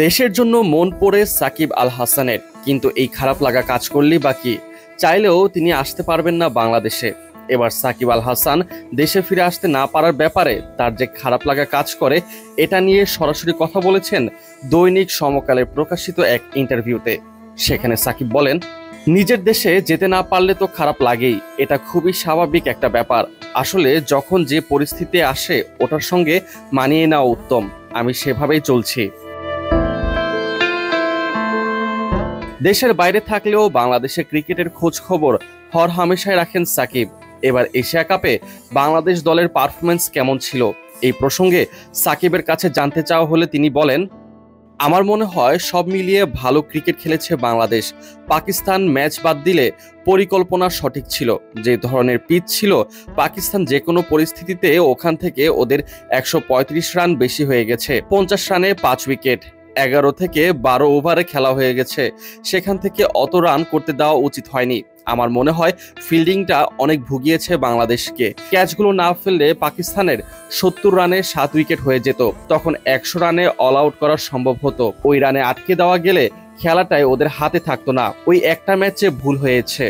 দেশের জন্য মন পড়ে সাকিব আল হাসানের, কিন্তু এই খারাপ লাগা কাজ করলেই বাকি চাইলেও তিনি আসতে পারবেন না বাংলাদেশে। এবার সাকিব আল হাসান দেশে ফিরে আসতে না পারার ব্যাপারে তার যে খারাপ লাগা কাজ করে, এটা নিয়ে সরাসরি কথা বলেছেন দৈনিক সমকালে প্রকাশিত এক ইন্টারভিউতে। সেখানে সাকিব বলেন, নিজের দেশে যেতে না পারলে তো খারাপ লাগেই, এটা খুবই স্বাভাবিক একটা ব্যাপার। আসলে যখন যে পরিস্থিতি আসে ওটার সঙ্গে মানিয়ে নেওয়া উত্তম, আমি সেভাবেই চলছি। দেশের বাইরে থাকলেও বাংলাদেশের ক্রিকেটের খোঁজ খবর হরহামেশাই রাখেন সাকিব। এবার এশিয়া কাপে বাংলাদেশ দলের পারফরমেন্স কেমন ছিল, এই প্রসঙ্গে সাকিবের কাছে জানতে চাওয়া হলে তিনি বলেন, আমার মনে হয় সব মিলিয়ে ভালো ক্রিকেট খেলেছে বাংলাদেশ। পাকিস্তান ম্যাচ বাদ দিলে পরিকল্পনা সঠিক ছিল। যে ধরনের পিচ ছিল, পাকিস্তান যে কোনো পরিস্থিতিতে ওখান থেকে ওদের 135 রান বেশি হয়ে গেছে। 50 রানে 5 উইকেট, 11 থেকে 12 ওভারে খেলা হয়ে গেছে। সেখান থেকে অত রান করতে দেওয়া উচিত হয়নি। আমার মনে হয় ফিল্ডিংটা অনেক ভুগিয়েছে বাংলাদেশকে। ক্যাচগুলো না ফেললে পাকিস্তানের 70 রানে 7 উইকেট হয়ে যেত। তখন 100 রানে অল আউট করা সম্ভব হতো। ওই রানে আটকে দেওয়া গেলে খেলাটাই ওদের হাতে থাকতো না। ওই একটা ম্যাচে ভুল হয়েছে।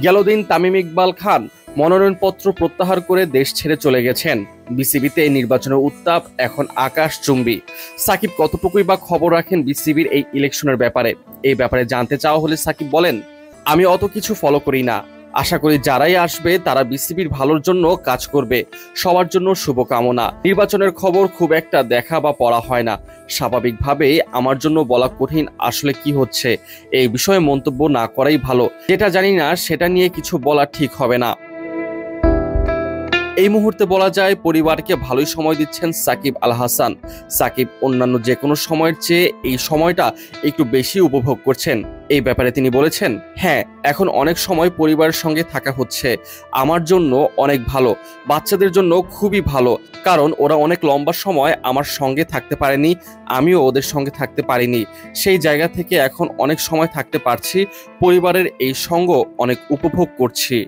গেল দিন তামিম ইকবাল খান মনোনয়নপত্র প্রত্যাহার করে দেশ ছেড়ে চলে গেছেন। বিসিবিতে এই নির্বাচনের উত্তাপ এখন আকাশচুম্বী। সাকিব কতটুকুই বা খবর রাখেন বিসিবির এই ইলেকশনের ব্যাপারে? এই ব্যাপারে জানতে চাওয়া হলে সাকিব বলেন, আমি অত কিছু ফলো করি না। আশা করি যারাই আসবে তারা বিসিবির ভালোর জন্য কাজ করবে। সবার জন্য শুভকামনা। নির্বাচনের খবর খুব একটা দেখা বা পড়া হয় না। স্বাভাবিকভাবেই আমার জন্য বলা কঠিন আসলে কি হচ্ছে। এই বিষয়ে মন্তব্য না করাই ভালো। যেটা জানি না সেটা নিয়ে কিছু বলা ঠিক হবে না। এই মুহূর্তে বলা যায় পরিবারকে ভালোই সময় দিচ্ছেন সাকিব আল হাসান। সাকিব অন্যান্য যে কোনো সময়ের চেয়ে এই সময়টা একটু বেশি উপভোগ করছেন। এই ব্যাপারে তিনি বলেছেন, হ্যাঁ, এখন অনেক সময় পরিবারের সঙ্গে থাকা হচ্ছে। আমার জন্য অনেক ভালো, বাচ্চাদের জন্য খুবই ভালো, কারণ ওরা অনেক লম্বা সময় আমার সঙ্গে থাকতে পারেনি, আমিও ওদের সঙ্গে থাকতে পারিনি। সেই জায়গা থেকে এখন অনেক সময় থাকতে পারছি, পরিবারের এই সঙ্গ অনেক উপভোগ করছি।